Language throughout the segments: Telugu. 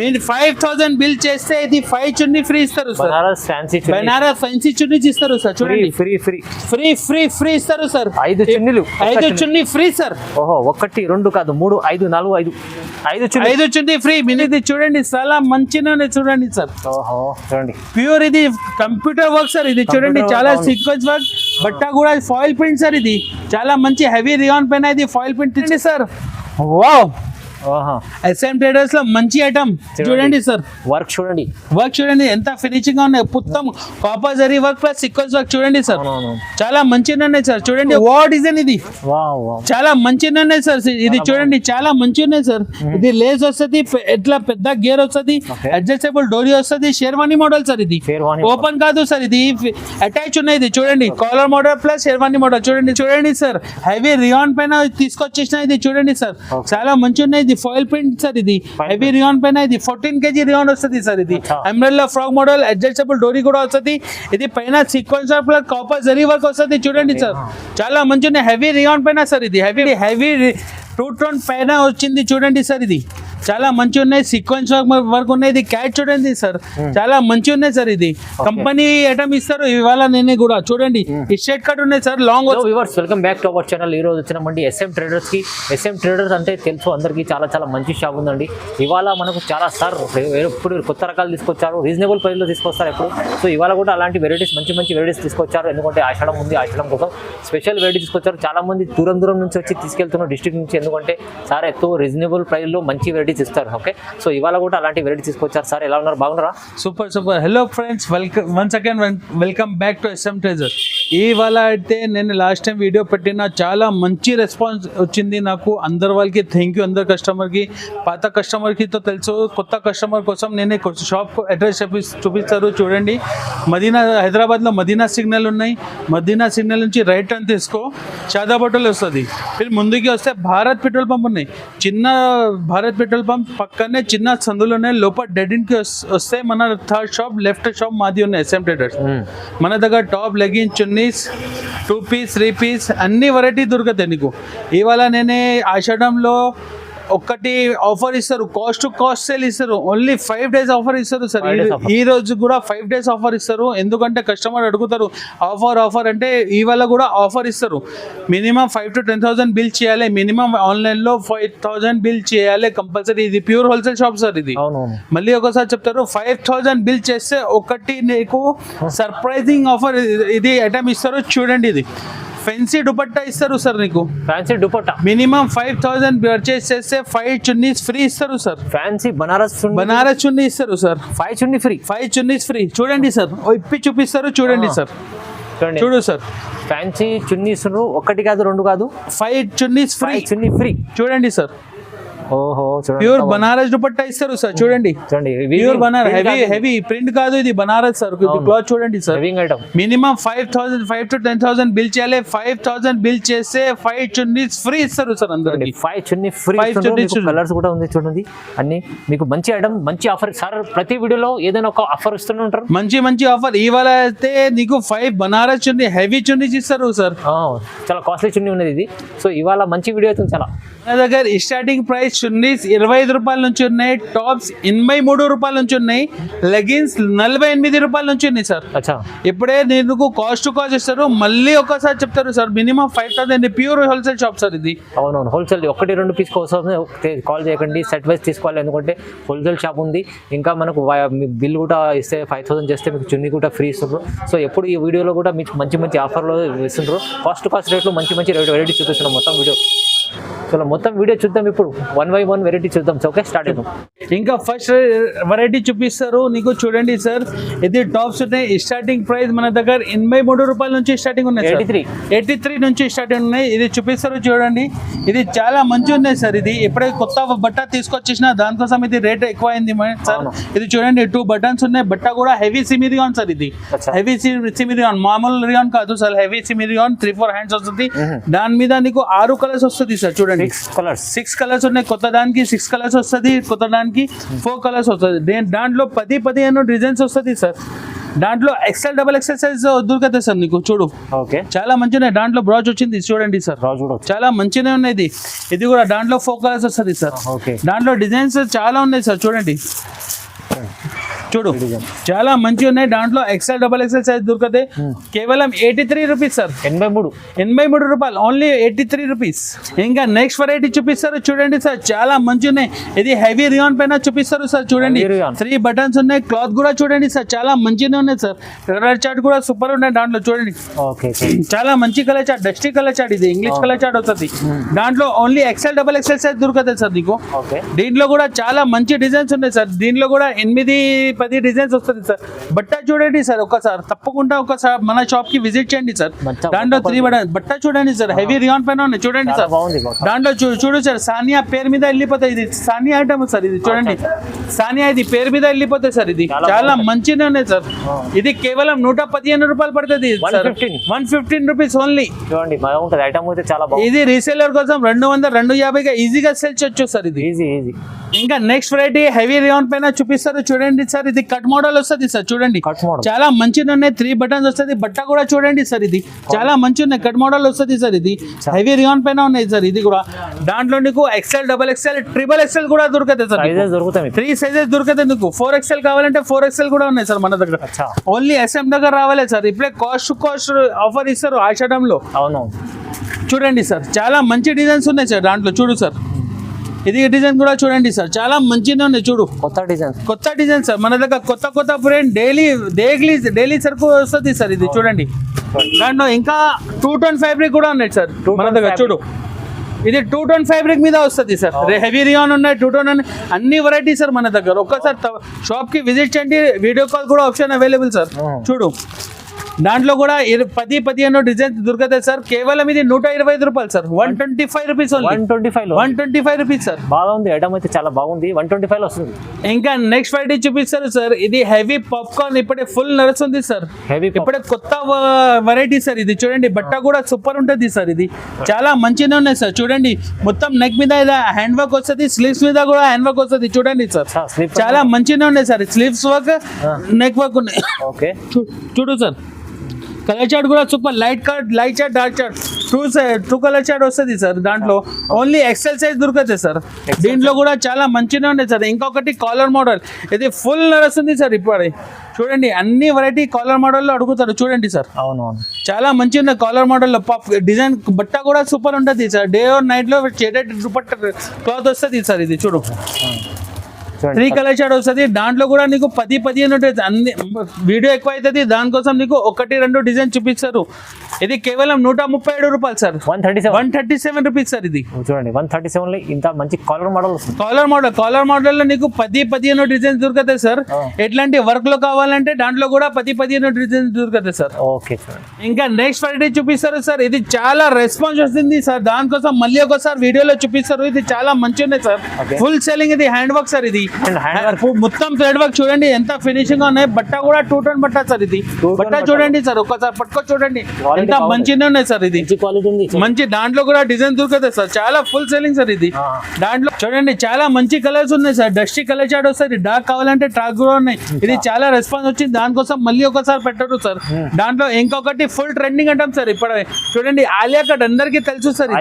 మీరు 5000 బిల్ చేస్తే ఇది 5 చున్నీ ఫ్రీ ఇస్తారు సార్. బనారస్ ఫ్యాన్సీ చున్నీ ఇస్తారు సార్. చూడండి free free free free free ఇస్తారు సార్. 5 చున్నీలు 5 చున్నీ ఫ్రీ సార్. ఓహో 1 2 కాదు 3 5 4 5 చున్నీ ఫ్రీ. మీరు ఇది చూడండి చాలా మంచిగానే చూడండి సార్. ఓహో చూడండి ప్యూర్ ఇది కంప్యూటర్ వర్క్ సార్. ఇది చూడండి చాలా సీక్వెన్స్ వర్క్. బట్ట కూడా ఫాయిల్ ప్రింట్ సార్. ఇది చాలా మంచి హెవీ రియాన్ పైన ఇది foil print sir. Wow SM traders లో మంచి ఐటమ్ చూడండి సార్. వర్క్ చూడండి ఎంత ఫినిషింగ్ గా ఉన్నాయి. మొత్తం copper zari work plus sequence work చూడండి సార్. చాలా మంచిగా ఉన్నాయి సార్. చూడండి వా డిజైన్ ఇది చాలా మంచిగా ఉన్నాయి సార్. ఇది చూడండి చాలా మంచిగా ఉన్నాయి సార్. ఇది లేస్ వస్తుంది, ఎట్లా పెద్ద గేర్ వస్తుంది, అడ్జస్టబుల్ డోరీ వస్తుంది. Sherwani model sir. ఇది ఓపెన్ కాదు సార్. ఇది అటాచ్ ఉన్నాయి. ఇది చూడండి caller model plus sherwani model చూడండి సార్. హెవీ రియాన్ పైన తీసుకొచ్చేసిన ఇది చూడండి సార్. చాలా మంచిగా ఉన్నాయి. ఇది ఫాయిల్ ప్రింట్ సార్. ఇది హెవీ రియాన్ పైన ఇది 14 kg రియాన్ వస్తుంది సార్. ఇది అంబ్రెల్లా ఫ్రాక్ మోడల్, అడ్జస్టబుల్ డోరీ కూడా వస్తుంది. ఇది పైన సీక్వెన్స్ కాపర్ జరీ వర్క్ వస్తుంది చూడండి సార్. చాలా మంచిగా హెవీ రియాన్ పైన సార్. ఇది హెవీ 2 టోన్ పైన వచ్చింది చూడండి సార్. ఇది చాలా మంచి ఉన్నాయి. సీక్వెన్స్ వర్క్ ఉన్నాయి. ఇది క్యాట్ చూడండి సార్. చాలా మంచి ఉన్నాయి సార్. ఇది కంపెనీ ఐటమ్ ఇస్తారు ఇవాళ. నేను కూడా చూడండి షర్ట్ కట్ ఉన్నాయి sir. Long viewers welcome back to our channel. ఈ రోజు వచ్చినామండి SM ట్రేడర్స్ కి. SM ట్రేడర్స్ అంటే తెలుసు అందరికీ, చాలా చాలా మంచి షాప్ ఉందండి. ఇవాళ మనకు చాలా సార్ ఎప్పుడు కొత్త రకాలు తీసుకొచ్చారు, రీజనబుల్ ప్రైస్లో తీసుకొస్తారు ఎప్పుడు. సో ఇవాళ కూడా అలాంటి వెరైటీస్ మంచి వెరైటీస్ తీసుకొచ్చారు. ఎందుకంటే ఆషాఢం ఉంది, ఆషాఢం కోసం స్పెషల్ వెరైటీ తీసుకొచ్చారు. చాలా మంది దూరం నుంచి వచ్చి తీసుకెళ్తున్నారు డిస్ట్రిక్ట్ నుంచి. ఎందుకంటే సార్ ఎక్కువ రీజనబుల్ ప్రైస్లో మంచి వెరైటీస్ ఇస్తారు. ఓకే, సో ఇవాళ కూడా అలాంటి వెరైటీ తీసుకొచ్చారు. సార్ ఎలా ఉన్నారు, బాగున్నారా? Super. Hello friends, once again welcome back to SM traders. ఇవాళ అయితే నేను లాస్ట్ టైం వీడియో పెట్టిన చాలా మంచి రెస్పాన్స్ వచ్చింది నాకు. అందరి వాళ్ళకి థ్యాంక్ యూ. అందరు కస్టమర్కి, పాత కస్టమర్కి తో తెలుసు, కొత్త కస్టమర్ కోసం నేను షాప్ అడ్రస్ చూపిస్తారు చూడండి. హైదరాబాద్లో మదీనా సిగ్నల్ ఉన్నాయి. మదీనా సిగ్నల్ నుంచి రైట్ టర్న్ తీసుకో, షాదాబ్ హోటల్ వస్తుంది. ఫిర్ ముందుకి వస్తే భారత్ పెట్రోల్ పంప్ ఉన్నాయి. చిన్న భారత్ పెట్రోల్ పంప్ పక్కనే చిన్న సందులు ఉన్నాయి. లోపల డెడ్ ఎండ్కి వస్తే మన థర్డ్ షాప్, లెఫ్ట్ షాప్ మాది ఉన్నాయి SM ట్రేడర్స్. మన దగ్గర top, leggings, chunnis, 2 piece 3 piece అన్ని వెరైటీ దొరుకుతాయి నీకు. ఇవాళ నేనే ఆషాఢంలో ఒకటి ఆఫర్ ఇస్తారు, కాస్ట్ టు కాస్ట్ సేల్ ఇస్తారు. ఓన్లీ 5 days ఆఫర్ ఇస్తారు సార్. ఈ రోజు కూడా 5 days ఆఫర్ ఇస్తారు. ఎందుకంటే కస్టమర్ అడుగుతారు ఆఫర్ అంటే ఇవాళ కూడా ఆఫర్ ఇస్తారు. మినిమం 5 to 10,000 బిల్ చేయాలి. మినిమం ఆన్లైన్లో 5,000 బిల్ చేయాలి కంపల్సరీ. ఇది ప్యూర్ హోల్సేల్ షాప్ సార్. ఇది మళ్ళీ ఒకసారి చెప్తారు, 5,000 బిల్ చేస్తే ఒకటి నీకు సర్ప్రైజింగ్ ఆఫర్ ఇది ఐటమ్ ఇస్తారు చూడండి. ఇది ఫ్యాన్సీ దుపట్టా ఇస్తారు సార్ నీకు. ఫ్యాన్సీ దుపట్టా మినిమం 5,000 పర్చేస్ చేస్తే 5 చున్నీస్ ఫ్రీ ఇస్తారు సార్. ఫ్యాన్సీ బనారస్ చున్నీ ఇస్తారు సార్. 5 చున్నీస్ ఫ్రీ చూడండి సార్. ఇప్పి చూపిస్తారు చూడండి సార్. చూడు సార్, ఫ్యాన్సీ చున్నీస్ ఒకటి కాదు 2 కాదు, 5 చున్నీస్ ఫ్రీ చూడండి సార్. ఓహో ప్యూర్ బనారస్ దుపట్టా ఇస్తారు సార్. చూడండి ప్యూర్ బనారస్, హెవీ ప్రింట్ కాదు, ఇది బనారస్ సార్. క్లాత్ చూడండి సార్. మినిమం 5 to 10,000 బిల్ చేయాలి. 5,000 బిల్ చేస్తే 5 చున్నీస్ ఫ్రీ ఇస్తారు సార్ అందరికి. 5 చున్నీ ఫ్రీ. కలర్స్ కూడా ఉంది చూడండి అన్ని. మీకు మంచి ఐటమ్, మంచి ఆఫర్ సార్. ప్రతి వీడియోలో ఏదైనా ఒక ఆఫర్ ఇస్తూనే ఉంటారు. మంచి ఆఫర్. ఇవాళ అయితే నీకు 5 బనారస్ చున్నీ, హెవీ చున్నీస్ ఇస్తారు సార్. చాలా కాస్ట్లీ చున్నీ ఉన్నది ఇది. సో ఇవాళ మంచి వీడియో అయితే చాలా. మన దగ్గర స్టార్టింగ్ ప్రైస్ చున్నీస్ 25 రూపాయల నుంచి ఉన్నాయి. టాప్స్ 83 రూపాయల నుంచి ఉన్నాయి. లెగిన్స్ 48 రూపాయల నుంచి ఉన్నాయి సార్. ఇప్పుడే నేను కాస్ట్ టు కాస్ట్ ఇస్తారు. మళ్ళీ ఒకసారి చెప్తారు sir, minimum 5,000. Pure wholesale shop sir ఇది. అవునవును, హోల్సేల్. 1-2 పీస్ కోసం కాల్ చేయకండి, సెట్ వైజ్ తీసుకోవాలి. ఎందుకంటే హోల్సేల్ షాప్ ఉంది. ఇంకా మనకు బిల్ కూడా ఇస్తే 5,000 చేస్తే మీకు చున్నీ కూడా ఫ్రీ ఇస్తున్నారు. సో ఎప్పుడు ఈ వీడియోలో కూడా మీకు మంచి ఆఫర్లో ఇస్తుంటారు. కాస్ట్ టు కాస్ట్ రేట్లు మంచి వెరైటీ చూపిస్తున్నాం మొత్తం వీడియో. చలో మొత్తం వీడియో చూద్దాం. ఇప్పుడు 1 by 1 వెరైటీ చూద్దాం. ఓకే, స్టార్ట్ అవుతాం. ఇంకా ఫస్ట్ వెరైటీ చూపిస్తారు నీకు చూడండి సార్. ఇది టాప్స్ ఉన్నాయి. స్టార్టింగ్ ప్రైస్ మన దగ్గర 83 రూపాయల నుంచి స్టార్టింగ్ ఉన్నాయి. 83 నుంచి స్టార్టింగ్ ఉన్నాయి. ఇది చూపిస్తారు చూడండి. ఇది చాలా మంచి ఉన్నాయి సార్. ఇది ఎప్పుడే కొత్త బట్ట తీసుకొచ్చేసిన దానికోసం ఇది రేట్ ఎక్కువ అయింది సార్. ఇది చూడండి 2 బటన్స్ ఉన్నాయి. బట్ట కూడా హెవీ సిమీ రియాన్ సార్. ఇది హెవీ సిమీ రియాన్, మామూలు రియాన్ కాదు sir. Heavy semi rayon 3-4 hands వస్తుంది. దాని మీద నీకు 6 కలర్స్ వస్తుంది సార్. చూడండి 6 కలర్స్ ఉన్నాయి. కొత్త దానికి 6 కలర్స్ వస్తుంది, కొత్త దానికి 4 కలర్స్ వస్తుంది. దాంట్లో 10-15 డిజైన్స్ వస్తుంది సార్. దాంట్లో ఎక్సెల్ డబల్ ఎక్సెల్ సైజ్ దొరుకుతాయి సార్ నీకు చూడు ఓకే చాలా మంచిగా ఉన్నాయి. దాంట్లో బ్రాచ్ వచ్చింది చూడండి సార్, రాజు కూడా చాలా మంచిగా ఉన్నాయి. ఇది కూడా దాంట్లో 4 కలర్స్ వస్తుంది సార్. ఓకే దాంట్లో డిజైన్స్ చాలా ఉన్నాయి సార్ చూడండి, చూడు చాలా మంచిగా ఉన్నాయి. దాంట్లో ఎక్సెల్ డబల్ ఎక్సెల్ సైజ్ దొరుకుతాయి కేవలం 83 రూపీస్ సార్. 83 రూపాయలు, ఓన్లీ 83 రూపీస్. ఇంకా నెక్స్ట్ వెరైటీ చూపిస్తారు చూడండి సార్, చాలా మంచిగా ఉన్నాయి. ఇది హెవీ రియాన్ పైన చూపిస్తారు సార్ చూడండి. 3 బటన్స్ ఉన్నాయి. క్లాత్ కూడా చూడండి సార్, చాలా మంచిగా ఉన్నాయి సార్. కలర్ చార్ట్ కూడా సూపర్ ఉన్నాయి దాంట్లో చూడండి. ఓకే చాలా మంచి colour chart, dusty colour chart, ఇది ఇంగ్లీష్ కలర్ చార్ట్ వస్తుంది. దాంట్లో only XL double XL size దొరుకుతాయి సార్ నీకు. ఓకే దీంట్లో కూడా చాలా మంచి డిజైన్స్ ఉన్నాయి సార్. దీంట్లో కూడా 8-10 డిజైన్స్ వస్తుంది సార్. బట్ట చూడండి సార్, ఒకసారి తప్పకుండా ఒకసారి మన షాప్ కి విజిట్ చేయండి సార్. దాంట్లో 3 బట్ట చూడండి సార్, హెవీ రియాన్ పైన ఉన్నాయి చూడండి సార్. దాంట్లో చూడు సార్, సానియా పేరు మీద వెళ్ళిపోతాయి. ఇది సానియా ఐటమ్ సార్, ఇది చూడండి సానియా, ఇది పేరు మీద వెళ్ళిపోతాయి సార్. ఇది చాలా మంచిగా ఉన్నాయి సార్. ఇది కేవలం 115 రూపాయలు పడుతుంది సార్. 115 rupees only. చూడండి బాగుంటుంది ఐటమ్ అయితే చాలా బాగుంది. ఇది రీసేలర్ కోసం 200-250 ఈజీగా సేల్ చేయొచ్చు సార్. ఇది ఈజీ. ఇంకా నెక్స్ట్ వెరైటీ హెవీ రియాన్ పైన చూపిస్తారు చూడండి సార్. ఇది కట్ మోడల్ వస్తుంది సార్ చూడండి, చాలా మంచిగా ఉన్నాయి. 3 బటన్స్ వస్తుంది. బట్ట కూడా చూడండి సార్, ఇది చాలా మంచిగా ఉన్నాయి. కట్ మోడల్ వస్తుంది సార్. ఇది హెవీ రియాన్ పైన ఉన్నాయి సార్. ఇది కూడా దాంట్లో నీకు XL double XL triple XL కూడా దొరుకుతాయి సార్. 3 సైజెస్ దొరుకుతాయి నీకు. 4XL కావాలంటే 4XL కూడా ఉన్నాయి సార్ మన దగ్గర. ఓన్లీ SM దగ్గర రావాలి సార్. ఇప్పుడే కాస్ట్ ఆఫర్ ఇస్తారు ఆషాఢంలో. అవును చూడండి సార్, చాలా మంచి డిజైన్స్ ఉన్నాయి సార్ దాంట్లో. చూడు సార్, ఇది డిజైన్ కూడా చూడండి సార్, చాలా మంచిగా ఉన్నాయి. చూడు కొత్త డిజైన్ సార్ మన దగ్గర. కొత్త ఫ్రెండ్ డైలీ సరుకు వస్తుంది సార్. ఇది చూడండి, దాంట్లో ఇంకా 2 టోన్ ఫ్యాబ్రిక్ కూడా ఉన్నాయి సార్ మన దగ్గర. చూడు, ఇది 2 టోన్ ఫ్యాబ్రిక్ మీద వస్తుంది సార్. హెవీ రియాన్ ఉన్నాయి, 2 టోన్ ఉన్నాయి, అన్ని వెరైటీ సార్ మన దగ్గర. ఒక్కసారి షాప్ కి విజిట్ చేయండి. వీడియో కాల్ కూడా ఆప్షన్ అవైలబుల్ సార్. చూడు, దాంట్లో కూడా 10-15 డిజైన్స్ దొరుకుతాయి సార్. కేవలం ఇది 125 రూపాయలు సార్. 125 రూపీస్. 125 rupees sir. బాగుంది ఐటమ్ అయితే, చాలా బాగుంది. 125 వస్తుంది. ఇంకా నెక్స్ట్ వెరైటీ చూపిస్తారు సార్. ఇది హెవీ పాప్కార్న్ ఇప్పుడే ఫుల్ నడుస్తుంది సార్. ఇప్పుడే కొత్త వెరైటీ సార్. ఇది చూడండి, బట్ట కూడా సూపర్ ఉంటుంది సార్. ఇది చాలా మంచిగా ఉన్నాయి సార్. చూడండి, మొత్తం నెక్ మీద హ్యాండ్ వర్క్ వస్తుంది, స్లీవ్స్ మీద కూడా హ్యాండ్ వర్క్ వస్తుంది. చూడండి సార్, చాలా మంచిగా ఉన్నాయి sir. Sleeves work, neck work ఉన్నాయి. ఓకే చూడు సార్, కలర్ చార్ట్ కూడా super. Light chart, dark chart, 2 colour chart వస్తుంది సార్. దాంట్లో ఓన్లీ ఎక్సెల్ సైజ్ దొరుకుతాయి సార్. దీంట్లో కూడా చాలా మంచిగా ఉన్నాయి సార్. ఇంకొకటి కాలర్ మోడల్, ఇది ఫుల్ నడుస్తుంది సార్. ఇప్పుడు చూడండి, అన్ని వెరైటీ కాలర్ మోడల్లో అడుగుతారు చూడండి సార్. అవునవును, చాలా మంచిగా ఉన్నాయి కాలర్ మోడల్లో. డిజైన్ బట్ట కూడా సూపర్ ఉంటుంది సార్. డే ఆర్ నైట్ లో షేడెడ్ దుపట్టా క్లాత్ వస్తుంది సార్. ఇది చూడు, 3 కలర్ చార్ట్ వస్తుంది. దాంట్లో కూడా నీకు 10-15 ఉంటుంది. అన్ని వీడియో ఎక్కువ అవుతుంది, దానికోసం నీకు 1-2 డిజైన్ చూపిస్తారు. ఇది కేవలం 137 రూపాయలు సార్. 137 rupees sir. ఇది చూడండి, 137 లో ఇంత మంచి కాలర్ మోడల్ వస్తుంది. కాలర్ మోడల్ లో నీకు 10-15 డిజైన్స్ దొరుకుతాయి సార్. ఎట్లాంటి వర్క్ లో కావాలంటే దాంట్లో కూడా 10-15 డిజైన్స్ దొరుకుతాయి సార్. Okay sir. ఇంకా నెక్స్ట్ వెరైటీ చూపిస్తారు సార్. ఇది చాలా రెస్పాన్స్ వస్తుంది సార్. దానికోసం మళ్ళీ ఒకసారి వీడియోలో చూపిస్తారు. ఇది చాలా మంచిగా ఉన్నాయి సార్. Full selling. ఇది హ్యాండ్ వర్క్ సార్. ఇది మొత్తం థ్రెడ్ వర్క్ చూడండి ఎంత ఫినిషింగ్ ఉన్నాయి. బట్ట కూడా 2 టోన్ బట్ట సార్. ఇది బట్ట చూడండి సార్, ఒక్కసారి పట్టుకో చూడండి ఎంత మంచిగా ఉన్నాయి సార్. ఇది మంచి, దాంట్లో కూడా డిజైన్ దొరుకుతాయి సార్. చాలా ఫుల్ సెల్లింగ్ సార్. ఇది దాంట్లో చూడండి, చాలా మంచి కలర్స్ ఉన్నాయి సార్. డస్టీ కలర్ చార్ట్ వస్తుంది. డార్క్ కావాలంటే డార్క్ కూడా ఉన్నాయి. ఇది చాలా రెస్పాన్స్ వచ్చింది, దానికోసం మళ్ళీ ఒకసారి పెట్టరు సార్. దాంట్లో ఇంకొకటి ఫుల్ ట్రెండింగ్ అంటాం సార్. ఇప్పుడు చూడండి, ఆలియా కట్ అందరికీ తెలుసు సార్.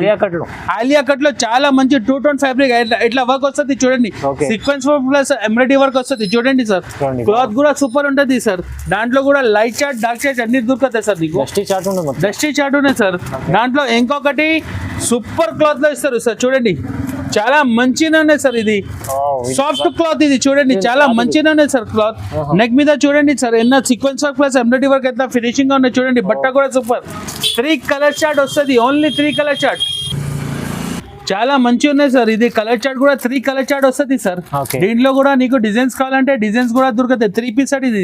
ఆలియా కట్ లో చాలా మంచి 2 టోన్ ఫ్యాబ్రిక్ ఇట్లా వర్క్ వస్తుంది చూడండి. సీక్వెన్స్ ప్లస్ ఎంబ్రాయిడరీ వర్క్ వస్తుంది చూడండి సార్. క్లాత్ కూడా సూపర్ ఉంటుంది సార్. దాంట్లో కూడా లైట్ చార్ట్, డార్క్ చార్ట్ అన్ని దొరుకుతాయి సార్. నీకు డస్టీ చార్ట్ ఉన్నాయి సార్. దాంట్లో ఇంకొకటి సూపర్ క్లాత్ లో ఇస్తారు సార్. చూడండి, చాలా మంచిగా ఉన్నాయి సార్. ఇది సాఫ్ట్ క్లాత్. ఇది చూడండి, చాలా మంచిగా ఉన్నాయి సార్. క్లాత్ నెక్ మీద చూడండి సార్, ఎన్న sequence work plus embroidery work ఎంత ఫినిషింగ్ గా ఉన్నాయి చూడండి. బట్ట కూడా సూపర్. 3 కలర్ చార్ట్ వస్తుంది. Only 3 colour chart. చాలా మంచిగా ఉన్నాయి సార్. ఇది కలర్ చార్ట్ కూడా 3 కలర్ చార్ట్ వస్తుంది సార్. దీంట్లో కూడా నీకు డిజైన్స్ కావాలంటే డిజైన్స్ కూడా దొరుకుతాయి. 3 పీస్ సార్. ఇది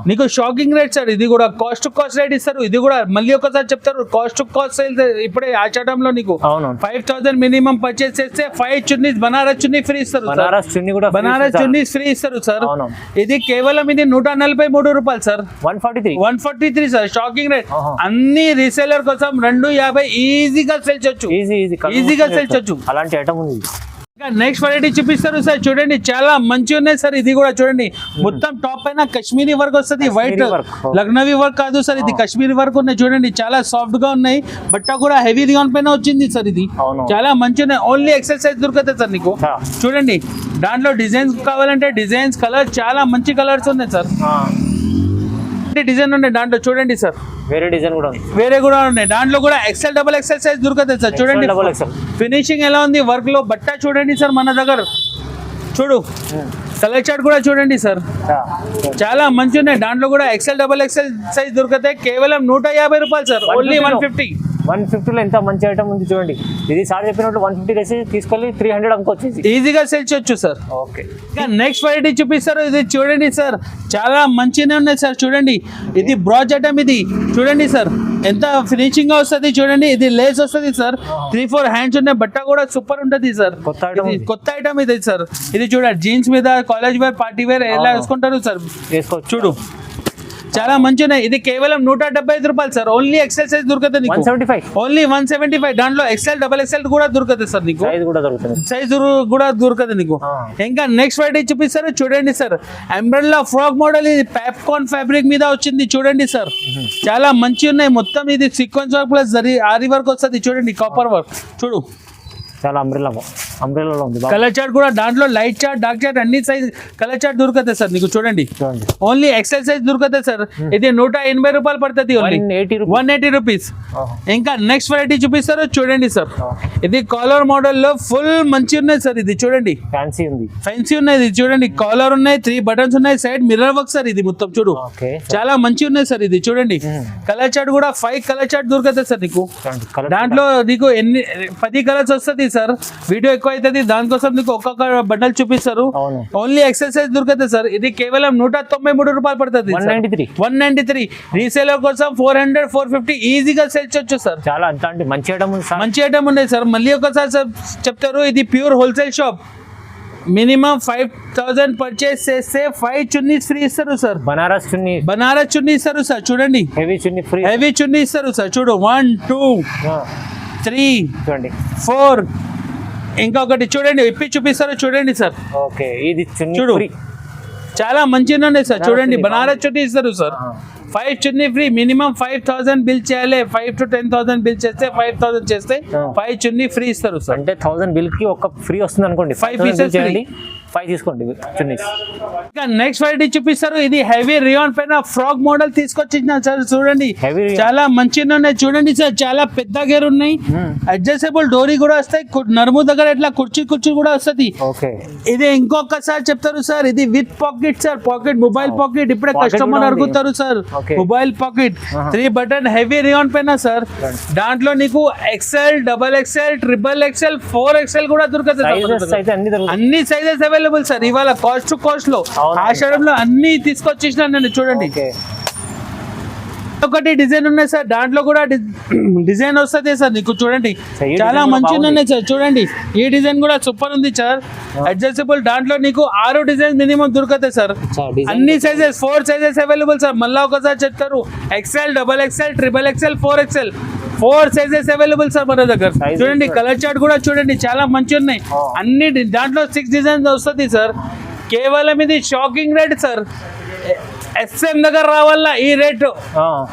నీకు షాకింగ్ రేట్ సార్. ఇది కూడా కాస్ట్ రేట్ ఇస్తారు. ఇది కూడా మళ్ళీ ఒకసారి చెప్తారు, కాస్ట్ సేల్. ఇప్పుడే ఆచడంలో నీకు 5000 మినిమం పర్చేస్ చేస్తే 5 చున్నీస్ బనారస్ చున్నీ ఫ్రీ ఇస్తారు. బనారస్ చున్నీస్ ఫ్రీ ఇస్తారు సార్. ఇది కేవలం ఇది 143 రూపాయలు సార్. 143 సార్. Shocking rate. అన్ని రీసేలర్ కోసం 250 ఈజీగా సేల్ చేయొచ్చు. ఈజీగా సేల్ చేయొచ్చు. అలాంటి ఐటమ్ ఉంది. నెక్స్ట్ వెరైటీ చూపిస్తారు సార్, చూడండి చాలా మంచి ఉన్నాయి సార్. ఇది కూడా చూడండి మొత్తం టాప్ పైన కాశ్మీరీ వర్క్ వస్తుంది, వైట్ work. లక్నవీ వర్క్ కాదు సార్, ఇది కాశ్మీరీ వర్క్ ఉన్నాయి. చూడండి చాలా సాఫ్ట్ గా ఉన్నాయి, బట్ట కూడా హెవీ రియాన్ పైన వచ్చింది సార్. ఇది అవును. చాలా మంచి ఉన్నాయి, ఓన్లీ ఎక్సర్సైజ్ దొరుకుతాయి సార్ నీకు. చూడండి దాంట్లో డిజైన్స్ కావాలంటే డిజైన్స్, కలర్ చాలా మంచి కలర్స్ ఉన్నాయి సార్. డిజైన్ ఉన్నాయి దాంట్లో చూడండి సార్, వేరే డిజైన్ కూడా ఉంది, వేరే కూడా ఉన్నాయి. దాంట్లో కూడా ఎక్సెల్ డబల్ ఎక్సెల్ సైజ్ దొరుకుతాయి సార్. చూడండి డబుల్ ఎక్సెల్ ఫినిషింగ్ ఎలా ఉంది వర్క్ లో, బట్ట చూడండి సార్ మన దగ్గర. చూడు కలర్ చార్ట్ కూడా చూడండి సార్, చాలా మంచి ఉన్నాయి. దాంట్లో కూడా ఎక్సెల్ డబల్ ఎక్సెల్ సైజ్ దొరుకుతాయి, కేవలం 150 రూపాయలు సార్, ఓన్లీ 150. 150లో ఎంత మంచి ఐటమ్ ఉంది చూడండి. ఇది సార్ చెప్పినట్లు 150 వేసి తీసుకెళ్ళి 300 అమ్ముకోవచ్చు ఈజీగా సేల్ చేయొచ్చు సార్. ఓకే, నెక్స్ట్ వెరైటీ చూపిస్తారు, ఇది చూడండి సార్ చాలా మంచిగా ఉన్నాయి సార్. చూడండి ఇది బ్రాజ్ ఐటమ్, ఇది చూడండి సార్ ఎంత ఫినిషింగ్ గా వస్తుంది. చూడండి ఇది లేస్ వస్తుంది సార్, 3-4 హ్యాండ్స్ ఉన్నాయి, బట్ట కూడా సూపర్ ఉంటుంది సార్. కొత్త ఐటమ్ ఇది సార్. ఇది చూడండి జీన్స్ మీద కాలేజ్ వేర్, పార్టీ వేర్ ఎలా వేసుకుంటారు సార్, వేసుకోవచ్చు. చూడు చాలా మంచి ఉన్నాయి. ఇది కేవలం 175 రూపాయలు సార్, ఓన్లీ ఎక్సెల్ సైజ్ దొరుకుతుంది నీకు. 175 ఓన్లీ 175. దాంట్లో ఎక్సెల్ డబల్ ఎక్సెల్ కూడా దొరుకుతుంది సార్ నీకు, సైజ్ కూడా దొరుకుతుంది, సైజ్ కూడా దొరుకుతుంది నీకు. ఇంకా నెక్స్ట్ వెరైటీ చూపిస్తారు, చూడండి సార్ అంబ్రెల్లా ఫ్రాక్ మోడల్, ఇది పాప్కార్న్ ఫ్యాబ్రిక్ మీద వచ్చింది. చూడండి సార్ చాలా మంచి ఉన్నాయి, మొత్తం ఇది సీక్వెన్స్ వర్క్ ప్లస్ ఆరి వర్క్ వస్తుంది. చూడండి కాపర్ వర్క్, చూడు చాలా అంబ్రెల్లాలో ఉంది. కలర్ చార్ట్ కూడా దాంట్లో లైట్ చార్ట్, డార్క్ చార్ట్ అన్ని సైజ్ కలర్ చార్ట్ దొరుకుతాయి సార్ నీకు. చూడండి ఓన్లీ ఎక్సెల్ సైజ్ దొరుకుతాయి సార్. ఇది 180 రూపాయలు పడుతుంది, ఓన్లీ 180 రూపీస్. ఇంకా నెక్స్ట్ వెరైటీ చూపిస్తారు, చూడండి సార్ ఇది కాలర్ మోడల్ లో ఫుల్ మంచి ఉన్నాయి సార్. ఇది చూడండి ఫ్యాన్సీ ఉంది, ఫ్యాన్సీ ఉన్నాయి. ఇది చూడండి కాలర్ ఉన్నాయి, 3 బటన్స్ ఉన్నాయి, సైడ్ మిర్రర్ వర్క్ సార్. ఇది మొత్తం చూడు చాలా మంచి ఉన్నాయి సార్. ఇది చూడండి కలర్ చార్ట్ కూడా 5 కలర్ చార్ట్ దొరుకుతాయి సార్ నీకు. దాంట్లో నీకు 10 కలర్స్ వస్తుంది సార్. వీడియో ఎక్కువ అవుతుంది, దానికోసం నీకు ఒక్కొక్క బండల్ చూపిస్తారు. ఓన్లీ ఎక్సర్సైజ్ దొరుకుతుంది సార్. ఇది కేవలం 193 రూపాయలు పడుతుంది, 193. రీసేలర్ కోసం 400-450 ఈజీగా సేల్ చేయొచ్చు సార్. చాలా మంచి ఐటమ్ ఉన్నాయి సార్. మళ్ళీ ఒకసారి సార్ చెప్తారు, ఇది pure wholesale shop. Minimum 5000 purchase చేస్తే 5 చున్నీస్ ఫ్రీ ఇస్తారు సార్. బనారస్ చున్నీ ఇస్తారు సార్. చూడండి హెవీ చున్నీ ఇస్తారు సార్. చూడు 1 2 3 4. ఇంకొకటి చూడండి ఇప్పి చూపిస్తారు, చూడండి సార్. ఓకే, ఇది చూడు చాలా మంచిగా ఉన్నాయి సార్. చూడండి బనారస్ చున్నీ ఇస్తారు సార్, 5 చున్నీ ఫ్రీ. మినిమం 5000 బిల్ చేయాలి, 5 to 10,000 బిల్ చేస్తే 5000 చేస్తే 5 చున్నీ ఫ్రీ ఇస్తారు సార్. అంటే 1000 బిల్ కి ఒక ఫ్రీ వస్తుంది అనుకోండి, 5 పీసెస్ చేయండి, 5 తీసుకోండి చున్నీస్. ఇంకా నెక్స్ట్ వెరైటీ చూపిస్తారు, ఇది హెవీ రియాన్ పైన ఫ్రాక్ మోడల్ తీసుకొచ్చిన సార్. చూడండి చాలా మంచిగా ఉన్నాయి. చూడండి సార్ చాలా పెద్ద గేర్ ఉన్నాయి, అడ్జస్టబుల్ డోరీ కూడా వస్తాయి, నడుము దగ్గర ఇట్లా కుర్చీ కూడా వస్తుంది. ఇది ఇంకొకసారి చెప్తారు సార్, ఇది with pocket sir, pocket mobile pocket. ఇప్పుడే కస్టమర్ అడుగుతారు sir mobile pocket, 3 button heavy rayon పైన సార్. దాంట్లో నీకు XL, double XL, triple XL, 4XL కూడా దొరుకుతుంది. అన్ని సైజెస్ అవైలబుల్ సార్. ఇవాళ కాస్ట్ టు కాస్ట్ లో ఆషాఢంలో అన్ని తీసుకొచ్చేసిన నేను. చూడండి ఒకటి డిజైన్ ఉన్నాయి సార్, దాంట్లో కూడా డిజైన్ వస్తుంది సార్ నీకు. చూడండి చాలా మంచిగా ఉన్నాయి సార్. చూడండి ఈ డిజైన్ కూడా సూపర్ ఉంది సార్, అడ్జస్టబుల్. దాంట్లో నీకు 6 డిజైన్ మినిమం దొరుకుతాయి సార్. అన్ని సైజెస్ 4 సైజెస్ అవైలబుల్ సార్. మళ్ళీ ఒకసారి చెప్తారు, XL, double XL, triple XL, 4XL 4 sizes available sir మన దగ్గర. చూడండి కలర్ చార్ట్ కూడా చూడండి చాలా మంచిగా ఉన్నాయి. అన్ని దాంట్లో 6 డిజైన్స్ వస్తుంది సార్. కేవలం ఇది షాకింగ్ రేట్ సార్. SM దగ్గర రావాల ఈ రేటు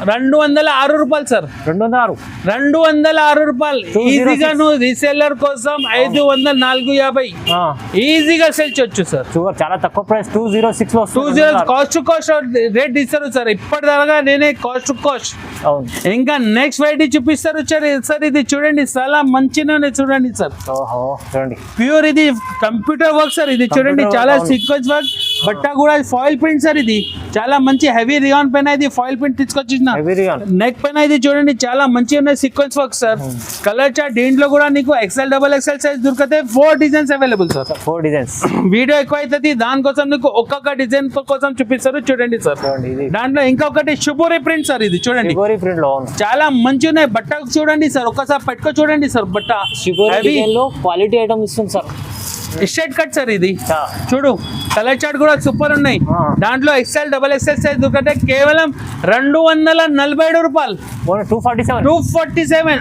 206 రూపాయలు సార్. 206 రూపాయలు. ఈజీగా నువ్వు రీసేలర్ కోసం 500-450 ఈజీగా సేల్ చేయొచ్చు సార్. చాలా తక్కువ price, 206 cost to cost rate ఇస్తారు సార్. ఇప్పటిదాకా నేనే కాస్ట్ టు కాస్ట్. ఇంకా నెక్స్ట్ వెరైటీ చూపిస్తారు సార్. ఇది చూడండి చాలా మంచిగా చూడండి సార్. ప్యూర్ ఇది కంప్యూటర్ వర్క్ సార్. ఇది చూడండి చాలా సీక్వెన్స్ వర్క్, బట్ట కూడా ఫాయిల్ ప్రింట్ సార్. ఇది చాలా మంచి హెవీ రియాన్ పైన ఇది ఫాయిల్ ప్రింట్ తీసుకొచ్చిన. నెక్ పైన ఇది చూడండి చాలా మంచిగా ఉన్నాయి sequence work sir. Colour chart దీంట్లో కూడా నీకు ఎక్సెల్, డబల్ ఎక్సెల్ సైజ్ దొరుకుతాయి. 4 designs available sir. 4 designs. Video ఎక్కువ అవుతుంది, దానికోసం నీకు ఒక్కొక్క డిజైన్ కోసం చూపిస్తారు. చూడండి సార్ దాంట్లో ఇంకొకటి శుభోరి ప్రింట్ సార్. ఇది చూడండి చాలా మంచిగా ఉన్నాయి. బట్ట చూడండి సార్, ఒక్కసారి పట్టుకో చూడండి సార్. బట్ట క్వాలిటీ ఐటమ్ ఇస్తుంది సార్. స్ట్రైట్ కట్ సార్ ఇది అచ్చా. చూడు కలర్ చార్ట్ కూడా సూపర్ ఉన్నాయి దాంట్లో ఎక్స్ఎల్ డబల్ ఎక్స్ఎల్ సైజ్ దొరికితే కేవలం 247 రూపాయలు 247. 247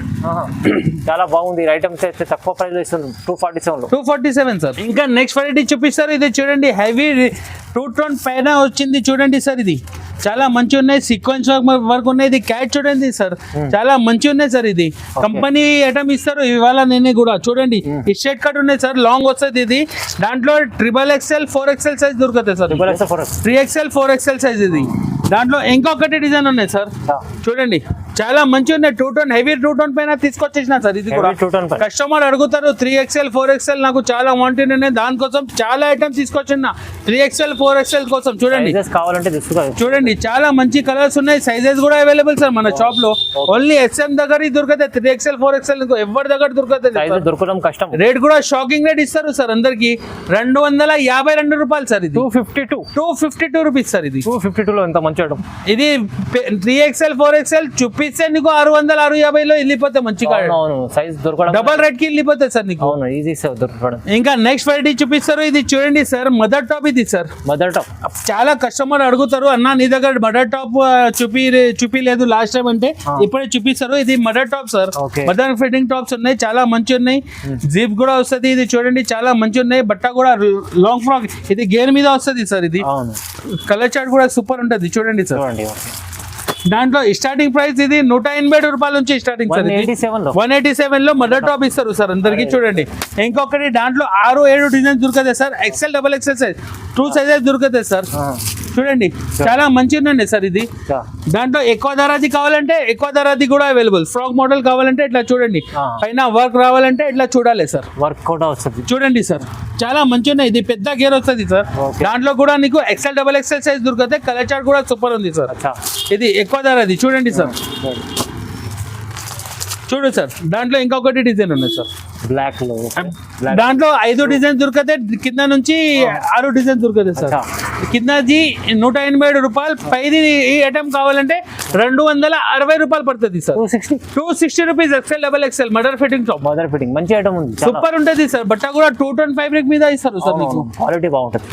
చాలా బాగుంది ఐటమ్స్ అయితే తక్కువ ప్రైస్ లో ఇస్తుంది 247 లో. 247 సార్ ఇంకా నెక్స్ట్ వెరైటీ చూపిస్తారు ఇది చూడండి హెవీ టూ టోన్ పైన వచ్చింది చూడండి సార్ ఇది చాలా మంచి ఉన్నాయి సీక్వెన్స్ వర్క్ ఉన్నాయి ఇది క్యాట్ చూడండి సార్ చాలా మంచి ఉన్నాయి సార్ ఇది కంపెనీ ఐటమ్ ఇస్తారు ఇవాళ నేనే కూడా చూడండి ఈ షర్ట్ కట్ ఉన్నాయి సార్ లాంగ్ వస్తుంది ఇది దాంట్లో XXL 4XL సైజ్ దొరుకుతాయి సార్ 3XL 4XL సైజ్ ఇది దాంట్లో ఇంకొకటి డిజైన్ ఉన్నాయి సార్ చూడండి చాలా మంచి ఉన్నాయి two tone heavy two tone పైన తీసుకొచ్చేసిన సార్ ఇది కూడా కస్టమర్ అడుగుతారు 3XL 4XL నాకు చాలా వాంటెడ్ ఉన్నాయి దానికోసం చాలా ఐటమ్స్ తీసుకొచ్చిన 3XL 4XL కోసం చూడండి కావాలంటే చూడండి చాలా మంచి కలర్స్ ఉన్నాయి సైజెస్ కూడా అవైలబుల్ సార్ మన షాప్ లో ఓన్లీ SM దగ్గర దొరుకుతాయి 3XL 4XL ఎవరి దగ్గర దొరుకుతాయి దొరకడం కష్టం రేట్ కూడా షాకింగ్ రేట్ ఇస్తారు సార్ అందరికి 252 రూపాయలు సార్ ఇది 252 రూపీస్ సార్ ఇది 252 లో ఎంత మంచి item. ఇది 3XL 4XL చూపిస్తే నీకు 650 లో వెళ్ళిపోతే మంచి సైజ్ దొరకడం డబల్ రేట్ కి వెళ్ళిపోతాయి సార్ నీకు ఈజీ సార్ దొరకడం. ఇంకా నెక్స్ట్ వెరైటీ చూపిస్తారు ఇది చూడండి సార్ మదర్ టాప్ ఇది సార్ మదర్ టాప్ చాలా కస్టమర్ అడుగుతారు అన్న నీ దగ్గర మదర్ టాప్ చూపిలేదు లాస్ట్ టైం అంటే ఇప్పుడే చూపిస్తారు ఇది mother top sir mother fitting tops ఉన్నాయి చాలా మంచి ఉన్నాయి జిప్ కూడా వస్తుంది ఇది చూడండి చాలా మంచి ఉన్నాయి బట్ట కూడా లాంగ్ ఫ్రాక్ ఇది గేర్ మీద వస్తుంది సార్ ఇది కలర్ చార్ట్ కూడా సూపర్ ఉంటుంది చూడండి సార్ దాంట్లో స్టార్టింగ్ ప్రైస్ ఇది 187 రూపాయల నుంచి స్టార్టింగ్ సార్ 187 లో మదర్ టాప్ ఇస్తారు సార్ అందరికి చూడండి ఇంకొకటి దాంట్లో 6-7 డిజైన్స్ దొరుకుతాయి sir XL XXL size 2 sizes దొరుకుతాయి సార్ చూడండి చాలా మంచిగా సార్ ఇది దాంట్లో ఎక్కువ ధరది కావాలంటే ఎక్కువ ధరది కూడా అవైలబుల్ ఫ్రాక్ మోడల్ కావాలంటే ఇట్లా చూడండి పైన వర్క్ రావాలంటే ఇట్లా చూడాలి సార్ వర్క్ కూడా వస్తుంది చూడండి సార్ చాలా మంచిగా ఉన్నాయి ఇది పెద్ద గేర్ వస్తుంది సార్ దాంట్లో కూడా నీకు XL XXL సైజ్ దొరుకుతాయి కలర్ చార్ట్ కూడా సూపర్ ఉంది సార్ ఇది ఎక్కువ ధరది చూడండి సార్ చూడు సార్ దాంట్లో ఇంకొకటి డిజైన్ ఉన్నాయి సార్ బ్లాక్ లో దాంట్లో 5 డిజైన్ దొరుకుతాయి కింద నుంచి 6 డిజైన్ దొరుకుతాయి సార్ కిందది 187 రూపాయలు పైది ఈ ఐటమ్ కావాలంటే 260 రూపాయలు పడుతుంది sir 260 rupees XL XXL mother fitting top mother fitting మంచి ఐటమ్ ఉంది సూపర్ ఉంటుంది సార్ బట్ట కూడా 2 టన్ ఫ్యాబ్రిక్ మీద ఇస్తారు సార్ మీకు క్వాలిటీ బాగుంటుంది.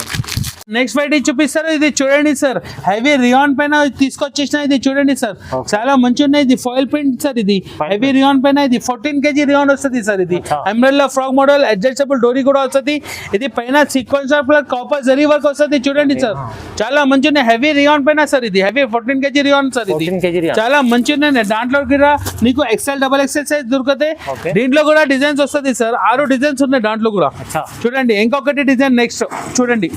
నెక్స్ట్ వెరైటీ చూపిస్తారు ఇది చూడండి సార్ హెవీ రియాన్ పైన తీసుకొచ్చేసిన ఇది చూడండి సార్ చాలా మంచి ఉన్నాయి ఇది ఫాయిల్ ప్రింట్ సార్ ఇది హెవీ రియాన్ పైన ఇది 14 kg రియాన్ వస్తుంది సార్ ఇది అంబ్రెల్లా ఫ్రాక్ మోడల్ అడ్జస్టబుల్ డోరీ కూడా వస్తుంది ఇది పైన sequence of copper zari work వస్తుంది చూడండి సార్ చాలా మంచి ఉన్నాయి హెవీ రియాన్ పైన సార్ ఇది హెవీ 14 kg రియాన్ సార్ ఇది చాలా మంచి ఉన్నాయి దాంట్లో కూడా నీకు XL XXL సైజ్ దొరుకుతాయి దీంట్లో కూడా డిజైన్స్ వస్తుంది సార్ 6 డిజైన్స్ ఉన్నాయి దాంట్లో కూడా చూడండి ఇంకొకటి డిజైన్ నెక్స్ట్ చూడండి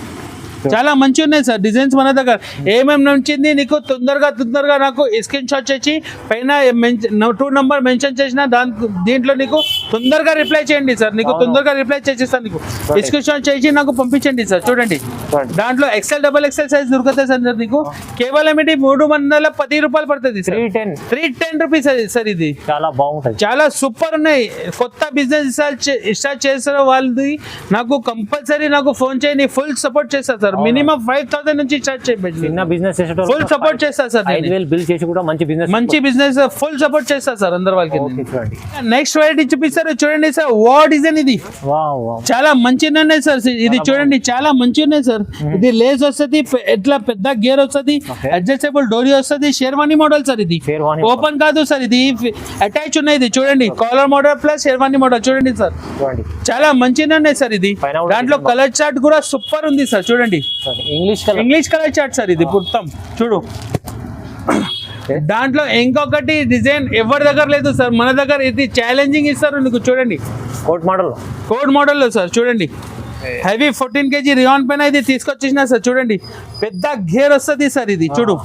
చాలా మంచి ఉన్నాయి సార్ డిజైన్స్ మన దగ్గర ఏమేమి నచ్చింది నీకు తొందరగా నాకు స్క్రీన్ షాట్ చేసి పైన 2 నంబర్ మెన్షన్ చేసిన దీంట్లో నీకు తొందరగా రిప్లై చేయండి సార్ నీకు తొందరగా రిప్లై చేసేస్తాను నీకు స్క్రీన్ షాట్ చేసి నాకు పంపించండి సార్ చూడండి దాంట్లో XL XXL సైజ్ దొరుకుతాయి సార్ నీకు కేవలం ఇది 310 రూపాయలు పడుతుంది 310 రూపీస్ సార్ ఇది చాలా బాగుంటుంది చాలా సూపర్ ఉన్నాయి కొత్త బిజినెస్ స్టార్ట్ చేసిన వాళ్ళది నాకు కంపల్సరీ నాకు ఫోన్ చేయండి ఫుల్ సపోర్ట్ చేస్తారు సార్ మినిమం 5000 నుంచి స్టార్ట్ చేయండి చిన్న బిజినెస్ ఫుల్ సపోర్ట్ చేస్తా సార్ 5000 బిల్ చేసి కూడా మంచి బిజినెస్ ఫుల్ సపోర్ట్ చేస్తా సార్ అందరి వాళ్ళకి నెక్స్ట్ వెరైటీ చూపిస్తారు చూడండి సార్ వా డిజైన్ ఇది చాలా మంచిగా ఉన్నాయి సార్ ఇది చూడండి చాలా మంచిగా ఉన్నాయి సార్ ఇది లేస్ వస్తుంది ఎట్లా పెద్ద గేర్ వస్తుంది అడ్జస్టబుల్ డోరీ వస్తుంది షేర్వానీ మోడల్ సార్ ఇది ఓపెన్ కాదు సార్ ఇది అటాచ్ ఉన్నాయి ఇది చూడండి caller model plus sherwani model చూడండి సార్ చాలా మంచిగా ఉన్నాయి సార్ ఇది దాంట్లో కలర్ చార్ట్ కూడా సూపర్ ఉంది సార్ చూడండి ఇంగ్లీష్ కలర్ చార్ట్ సార్ ఇది మొత్తం చూడు దాంట్లో ఇంకొకటి డిజైన్ ఎవరి దగ్గర లేదు సార్ మన దగ్గర ఇది ఛాలెంజింగ్ ఇస్తారు నీకు చూడండి కోడ్ మోడల్ లో సార్ చూడండి హెవీ 14 kg రియాన్ పైన ఇది తీసుకొచ్చేసిన సార్ చూడండి పెద్ద గేర్ వస్తుంది సార్ ఇది చూడు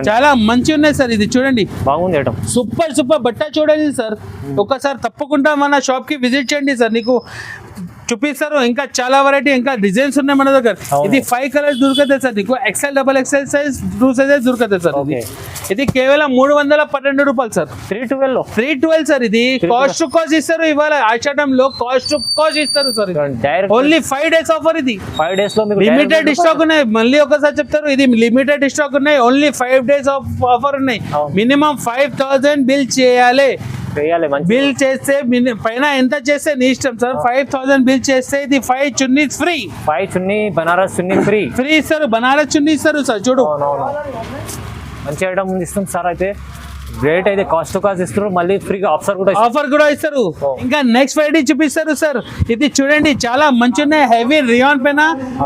చాలా మంచి ఉన్నాయి సార్ ఇది చూడండి బాగుంది సూపర్ బట్ట చూడండి సార్ ఒకసారి తప్పకుండా మన షాప్ కి విజిట్ చేయండి సార్ నీకు చూపిస్తారు ఇంకా చాలా వెరైటీ ఇంకా డిజైన్స్ ఉన్నాయి మన దగ్గర ఇది 5 కలర్స్ దొరుకుతాయి సార్ నీకు XL XXL సైజ్ 2 సైజెస్ దొరుకుతాయి సార్ ఇది కేవలం 312 రూపాయలు సార్ 312 సార్ ఇది కాస్ట్ టు కాస్ట్ ఇస్తారు ఇవాళ ఆషాఢంలో కాస్ట్ టు కాస్ట్ ఇస్తారు సార్ ఓన్లీ 5 days ఆఫర్ ఇది 5 days లో లిమిటెడ్ స్టాక్ ఉన్నాయి మళ్ళీ ఒకసారి చెప్తారు ఇది లిమిటెడ్ స్టాక్ ఉన్నాయి ఓన్లీ 5 days ఆఫ్ ఆఫర్ ఉన్నాయి మినిమం 5000 బిల్ చేయాలి వేయాలి మంచి బిల్ చేస్తే పైన ఎంత చేస్తే నీ ఇష్టం సార్. 5000 బిల్ చేస్తే ఇది 5 చున్నీస్ ఫ్రీ. 5 చున్నీ బనారస్ చున్నీ ఫ్రీ ఇస్తారు, బనారస్ చున్నీ ఇస్తారు సార్. చూడు మంచి ఐటమ్ ఉంది ఇస్తుంది సార్. అయితే రేట్ అయితే కాస్ట్ టు కాస్ట్ ఇస్తారు, మళ్ళీ ఫ్రీగా ఆఫర్ కూడా ఇస్తారు. ఇంకా నెక్స్ట్ వెరైటీ చూపిస్తారు సార్. ఇది చూడండి చాలా మంచి ఉన్నాయి, హెవీ రియాన్ పైన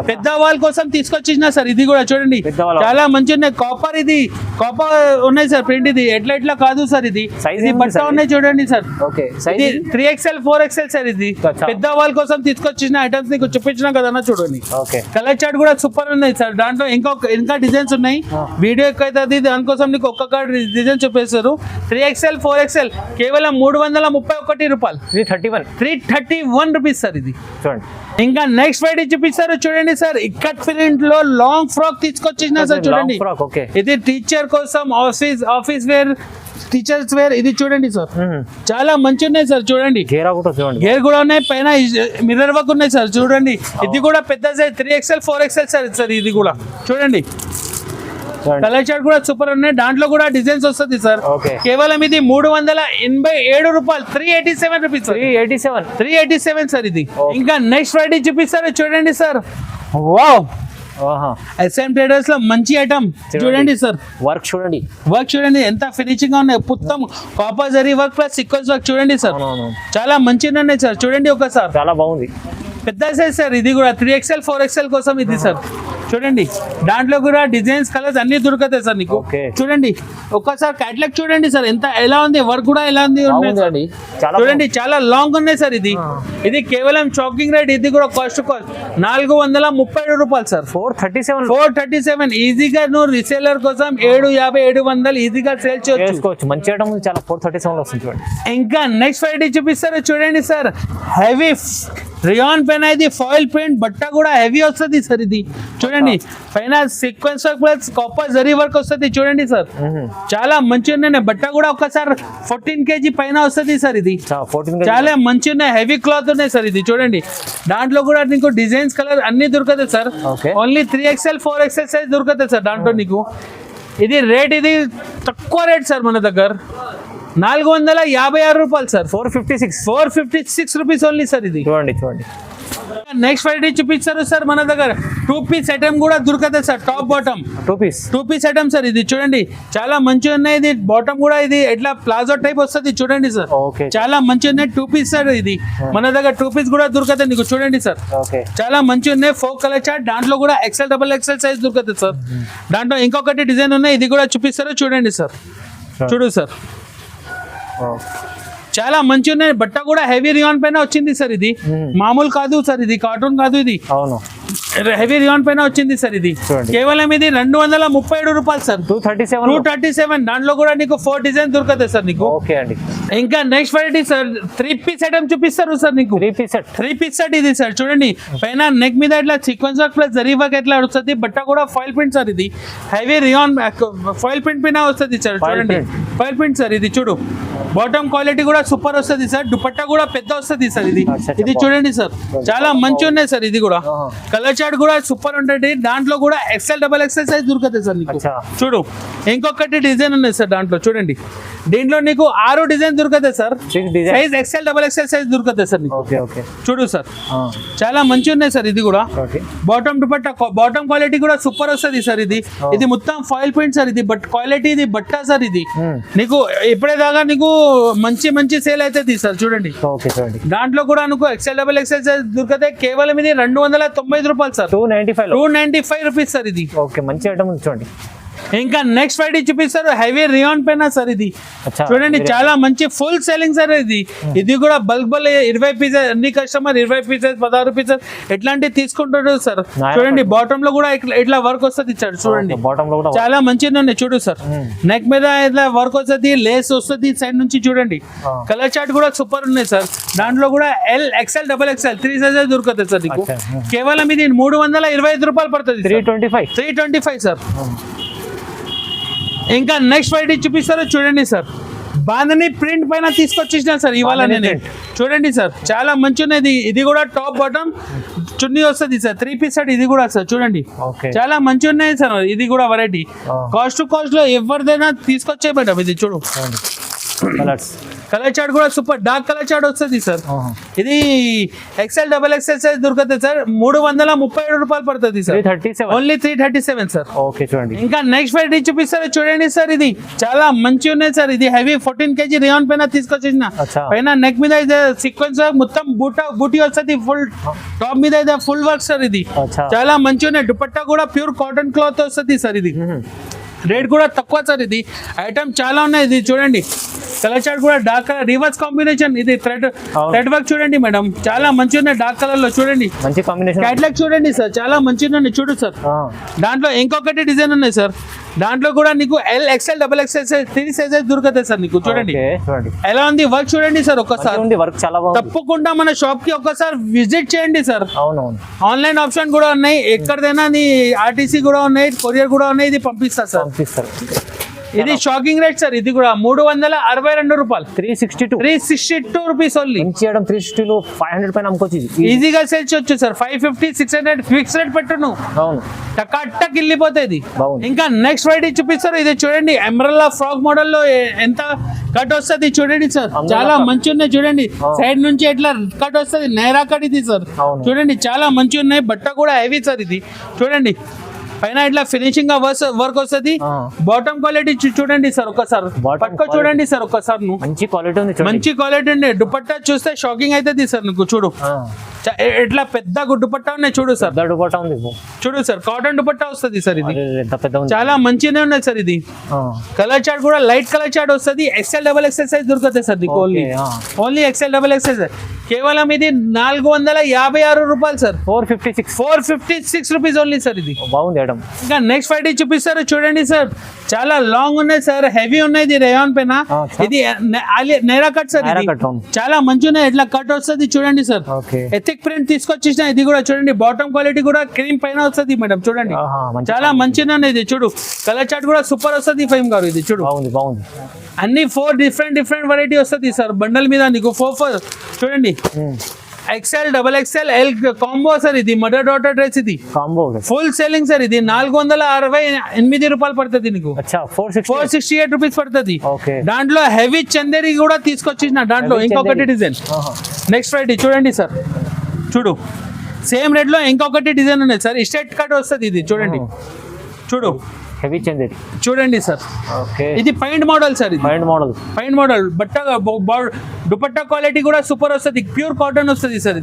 పెద్ద వాళ్ళ కోసం తీసుకొచ్చిన సార్. ఇది కూడా చూడండి చాలా మంచి ఉన్నాయి. కాపర్ ఇది కాపర్ ఉన్నాయి సార్ ప్రింట్. ఇది ఎట్లా కాదు సార్. ఇది బట్ట ఉన్నాయి చూడండి సార్. ఇది 3XL 4XL సార్. ఇది పెద్ద వాళ్ళ కోసం తీసుకొచ్చిన ఐటమ్స్ నీకు చూపించిన కదా చూడండి. కలర్ చార్ట్ కూడా సూపర్ ఉన్నాయి సార్. దాంట్లో ఇంకా డిజైన్స్ ఉన్నాయి. వీడియో ఎక్కువ అవుతుంది, దానికోసం నీకు ఒక్కొక్క డిజైన్ చూపిస్తారు. 3XL 4XL కేవలం 331 రూపాయలు. 331 రూపీస్ సార్. ఇది చూడండి. ఇంకా నెక్స్ట్ వెరైటీ చూపిస్తారు చూడండి సార్. ఇక్కత్ ప్రింట్ లో లాంగ్ ఫ్రాక్ తీసుకొచ్చిన సార్. చూడండి ఇది టీచర్ కోసం, ఆఫీస్ వేర్, టీచర్స్ వేర్. ఇది చూడండి సార్ చాలా మంచి ఉన్నాయి సార్. చూడండి గేర్ కూడా ఉన్నాయి, పైన మిర్రర్ వర్క్ ఉన్నాయి సార్. చూడండి ఇది కూడా పెద్ద సైజ్ 3XL 4XL సార్. ఇది కూడా చూడండి కలర్ చార్ట్ కూడా సూపర్ ఉన్నాయి. దాంట్లో కూడా డిజైన్స్ వస్తుంది సార్. కేవలం ఇది 387 రూపాయలు. 387 రూపీస్. 387 సార్. ఇది ఇంకా నెక్స్ట్ వెరైటీ చూపిస్తారు చూడండి సార్. వావ్, SM ట్రేడర్స్ లో మంచి ఐటమ్ చూడండి సార్. వర్క్ చూడండి ఎంత ఫినిషింగ్ గా ఉన్నాయి. మొత్తం copper zari work plus sequence work చూడండి సార్. చాలా మంచిగా ఉన్నాయి సార్. చూడండి ఒకసారి, చాలా బాగుంది. పెద్ద సైజ్ సార్. ఇది కూడా 3XL 4XL కోసం ఇది సార్. చూడండి దాంట్లో కూడా డిజైన్స్, కలర్స్ అన్ని దొరుకుతాయి సార్ నీకు. చూడండి ఒక్కసారి క్యాటలాగ్ చూడండి సార్. ఎలా ఉంది వర్క్ కూడా ఎలా ఉంది చూడండి. చాలా లాంగ్ ఉన్నాయి సార్. ఇది కేవలం షాకింగ్ రేట్. ఇది కూడా కాస్ట్ 437 రూపాయలు సార్. 437 ఈజీగా నువ్వు రీసేలర్ కోసం 750 700 ఈజీగా సేల్ చేసుకోవచ్చు. మంచి ఐటమ్ చాలా 437 వస్తుంది చూడండి. ఇంకా నెక్స్ట్ వెరైటీ చూపిస్తారు చూడండి సార్. హెవీ రియాన్ పైన ఇది ఫాయిల్ ప్రింట్ బట్ట కూడా హెవీ వస్తుంది సార్. ఇది చూడండి పైన sequence work plus copper zari work వస్తుంది చూడండి సార్. చాలా మంచి ఉన్నాయి. బట్ట కూడా ఒకసారి 14 kg పైన వస్తుంది సార్. ఇది చాలా మంచి ఉన్నాయి, హెవీ క్లాత్ ఉన్నాయి సార్. ఇది చూడండి దాంట్లో కూడా నీకు డిజైన్స్, కలర్ అన్ని దొరుకుతాయి sir. Only 3XL 4XL size దొరుకుతాయి సార్ దాంట్లో నీకు. ఇది రేట్ ఇది తక్కువ రేట్ సార్ మన దగ్గర 456 రూపాయలు సార్. 456 rupees only sir. ఇది చూడండి. నెక్స్ట్ వెరైటీ చూపిస్తారు సార్ మన దగ్గర. 2 పీస్ ఐటమ్ కూడా దొరుకుతాయి sir. Top bottom 2 piece item sir. ఇది చూడండి చాలా మంచిగా ఉన్నాయి. ఇది బాటమ్ కూడా ఇది ఎట్లా ప్లాజో టైప్ వస్తుంది చూడండి సార్. చాలా మంచిగా ఉన్నాయి 2 పీస్ సార్. ఇది మన దగ్గర 2 పీస్ కూడా దొరుకుతాయి నీకు. చూడండి సార్ చాలా మంచిగా ఉన్నాయి. 4 కలర్ చార్ట్, దాంట్లో కూడా XL XXL సైజ్ దొరుకుతుంది సార్. దాంట్లో ఇంకొకటి డిజైన్ ఉన్నాయి, ఇది కూడా చూపిస్తారు చూడండి సార్. చూడు సార్ చాలా మంచి ఉన్నాయి. బట్ట కూడా హెవీ రియాన్ పైన వచ్చింది సార్. ఇది మామూలు కాదు సార్. ఇది కార్టూన్ కాదు. ఇది హెవీ రియాన్ పైన వచ్చింది సార్. ఇది కేవలం ఇది 237 రూపాయలు సార్. 237 దాంట్లో కూడా నీకు 4 డిజైన్ దొరుకుతాయి సార్ నీకు. ఇంకా next variety sir 3 piece item చూపిస్తారు సార్ నీకు. 3 పీస్ సెట్ ఇది సార్. చూడండి పైన నెక్ మీద ఇట్లా sequence work plus zari work ఎట్లా వస్తుంది. బట్ట కూడా ఫాయిల్ ప్రింట్ సార్. ఇది హెవీ రియాన్ ఫాయిల్ ప్రింట్ పైన వస్తుంది సార్. చూడండి ఫాయిల్ ప్రింట్ సార్. ఇది చూడు బాటమ్ క్వాలిటీ కూడా సూపర్ వస్తుంది సార్. దుపట్టా కూడా పెద్ద వస్తుంది సార్. ఇది చూడండి సార్ చాలా మంచి ఉన్నాయి సార్. ఇది కూడా కలర్ చార్ట్ కూడా సూపర్ ఉంటుంది. దాంట్లో కూడా XL XXL సైజ్ దొరుకుతాయి సార్ నీకు. చూడు ఇంకొకటి డిజైన్ ఉన్నాయి సార్ దాంట్లో. చూడండి దీంట్లో నీకు 6 డిజైన్ దొరుకుతాయి sir. Size XL XXL size దొరుకుతాయి సార్ నీకు. చూడు సార్ చాలా మంచి ఉన్నాయి సార్. ఇది కూడా బాటమ్ దుపట్టా, బాటమ్ క్వాలిటీ కూడా సూపర్ వస్తుంది సార్. ఇది మొత్తం ఫాయిల్ ప్రింట్ సార్. ఇది బట్ క్వాలిటీ ఇది బట్ట సార్. ఇది నీకు ఇప్పుడే దాకా నీకు మంచి సేల్ అవుతుంది సార్. చూడండి దాంట్లో కూడా నీకు XL XXL సైజ్ దొరుకుతాయి. కేవలం ఇది 290 రూపాయలు సార్. 295 rupees sir. ఇది మంచి ఐటమ్ చూడండి. ఇంకా నెక్స్ట్ వెరైటీ చూపిస్తారు హెవీ రియాన్ పైన సార్. ఇది చూడండి చాలా మంచి ఫుల్ సెల్లింగ్ సార్. ఇది కూడా బల్క్ 20 పీసెస్. అన్ని కస్టమర్ 20 పీసెస్ 16 పీసెస్ ఎట్లాంటివి తీసుకుంటారు సార్. చూడండి బాటమ్ లో కూడా ఇట్లా వర్క్ వస్తుంది సార్. చూడండి చాలా మంచిగా ఉన్నాయి. చూడు సార్ నెక్ మీద ఇట్లా వర్క్ వస్తుంది, లేస్ వస్తుంది సైడ్ నుంచి. చూడండి కలర్ చార్ట్ కూడా సూపర్ ఉన్నాయి సార్. దాంట్లో కూడా L XL XXL 3 సైజెస్ దొరుకుతాయి సార్ నీకు. కేవలం ఇది 325 రూపాయలు పడుతుంది. 325 సార్. ఇంకా నెక్స్ట్ వెరైటీ చూపిస్తారు చూడండి సార్. బాందని ప్రింట్ పైన తీసుకొచ్చేసిన సార్ ఇవాళ నేను. చూడండి సార్ చాలా మంచి ఉన్నది. ఇది కూడా టాప్ బాటమ్ చున్నీ వస్తుంది సార్. 3 పీస్ సెట్ ఇది కూడా సార్. చూడండి చాలా మంచి ఉన్నాయి సార్. ఇది కూడా వెరైటీ కాస్ట్ టు కాస్ట్ లో ఎవరిదైనా తీసుకొచ్చే మేడం. ఇది చూడు కలర్ చార్ట్ కూడా సూపర్ డార్క్ కలర్ చార్ట్ వస్తుంది సార్. ఇది ఎక్సెల్ డబల్ ఎక్సెల్ సైజ్ దొరుకుతుంది సార్. 337 రూపాయలు పడుతుంది సార్. 337 only 337 sir. ఓకే చూడండి. ఇంకా నెక్స్ట్ వెరైటీ చూపిస్తారు చూడండి సార్. ఇది చాలా మంచి ఉన్నాయి సార్. ఇది హెవీ 14 kg రియాన్ పైన తీసుకొచ్చేసిన పైన నెక్ మీద ఇది సీక్వెన్స్ మొత్తం బూటీ వస్తుంది. ఫుల్ టాప్ మీద ఇది ఫుల్ వర్క్ సార్. ఇది చాలా మంచి ఉన్నాయి. దుపట్టా కూడా ప్యూర్ కాటన్ క్లాత్ వస్తుంది సార్. ఇది రేట్ కూడా తక్కువ సార్. ఇది ఐటమ్ చాలా ఉన్నాయి. ఇది చూడండి కలర్ చార్ట్ కూడా డార్క్ కలర్ రివర్స్ కాంబినేషన్. ఇది థ్రెడ్ వర్క్ చూడండి మేడం, చాలా మంచి ఉన్నాయి. డార్క్ కలర్ లో చూడండి, మంచి కాంబినేషన్. క్యాట్లాగ్ చూడండి సార్, చాలా మంచిగా ఉన్నాయి. చూడు సార్, దాంట్లో ఇంకొకటి డిజైన్ ఉన్నాయి సార్. దాంట్లో కూడా నీకు L XL double XL 3 sizes దొరుకుతాయి సార్. నీకు చూడండి ఎలా ఉంది వర్క్ చూడండి సార్. ఒక్కసారి వర్క్ చాలా బాగుంది. తప్పకుండా మన షాప్ కి ఒక్కసారి విజిట్ చేయండి సార్. అవునవును. ఆన్లైన్ ఆప్షన్ కూడా ఉన్నాయి. ఎక్కడైనా నీ ఆర్టీసీ కూడా ఉన్నాయి, కొరియర్ కూడా ఉన్నాయి. ఇది పంపిస్తా సార్. ఇది షాకింగ్ రేట్ సార్. ఇది కూడా 362 రూపాయలు. 362 రూపీస్ ఓన్లీ. 360 లో 500 పైన అమ్ముకోవచ్చు. ఈజీగా సేల్స్ వచ్చు సార్. 550 600 fix rate పెట్టును. అవును, టక్ వెళ్ళిపోతుంది. ఇంకా నెక్స్ట్ వెరైటీ చూపిస్తారు. ఇది చూడండి ఎంబ్రెల్లా ఫ్రాక్ మోడల్ లో ఎంత కట్ వస్తుంది చూడండి సార్. చాలా మంచి ఉన్నాయి చూడండి. సైడ్ నుంచి ఎట్లా కట్ వస్తుంది, నైరా కట్ ఇది సార్. చూడండి చాలా మంచి ఉన్నాయి. బట్ట కూడా హెవీ సార్. ఇది చూడండి పైన ఇట్లా ఫినిషింగ్ వర్క్ వస్తుంది. బాటమ్ క్వాలిటీ చూడండి సార్. ఒక్కసారి పట్టుకో చూడండి సార్. ఒక్కసారి మంచి క్వాలిటీ ఉంది. మంచి క్వాలిటీ ఉంది. దుపట్టా చూస్తే షాకింగ్ అవుతుంది సార్. నీకు చూడు ఎట్లా పెద్ద దుపట్టా ఉన్నాయి. చూడు సార్, దుపట్టా ఉంది. చూడు సార్ కాటన్ దుపట్టా వస్తుంది సార్. ఇది పెద్ద చాలా మంచిగానే ఉన్నాయి సార్. ఇది కలర్ చార్ట్ కూడా లైట్ కలర్ చార్ట్ వస్తుంది. ఎక్స్ఎల్ డబల్ ఎక్స్ఎల్ సైజ్ దొరుకుతాయి సార్. నీకు only XL double XL size కేవలం ఇది 456 రూపాయలు సార్. 456 rupees only sir. ఇది బాగుంది. ఇంకా నెక్స్ట్ వెరైటీ చూపిస్తారు చూడండి సార్. చాలా లాంగ్ ఉన్నాయి సార్, హెవీ ఉన్నాయి. ఇది రేయాన్ పైన ఇది నైరా కట్ సార్. ఇది చాలా మంచి ఉన్నాయి. ఎట్లా కట్ వస్తుంది చూడండి సార్. Ethic print తీసుకొచ్చేసిన. ఇది కూడా చూడండి బాటమ్ క్వాలిటీ కూడా క్రీమ్ పైన వస్తుంది మేడం. చూడండి చాలా మంచిగా ఉన్నాయి. ఇది చూడు కలర్ చార్ట్ కూడా సూపర్ వస్తుంది. ఫైమ్ గారు ఇది చూడు బాగుంది. అన్ని 4 డిఫరెంట్ వెరైటీ వస్తుంది సార్ బండల్ మీద. నీకు 4 చూడండి. XL double XL L combo sir. ఇది మదర్ డాటర్ డ్రెస్. ఇది కాంబో ఫుల్ సెల్లింగ్ సార్. ఇది 468 రూపాయలు పడుతుంది. నీకు 468 రూపీస్ పడుతుంది. దాంట్లో హెవీ చందేరి కూడా తీసుకొచ్చిన. దాంట్లో ఇంకొకటి డిజైన్. నెక్స్ట్ వెరైటీ చూడండి సార్. చూడు సేమ్ రేట్ లో ఇంకొకటి డిజైన్ ఉన్నాయి సార్. స్ట్రైట్ కట్ వస్తుంది. ఇది చూడండి. చూడు హెవీ చందేరి చూడండి సార్. ఇది పైంట్ మోడల్ సార్. ఇది పైంట్ మోడల్. బట్ట దుపట్టా క్వాలిటీ కూడా సూపర్ వస్తుంది. ప్యూర్ కాటన్ వస్తుంది సార్.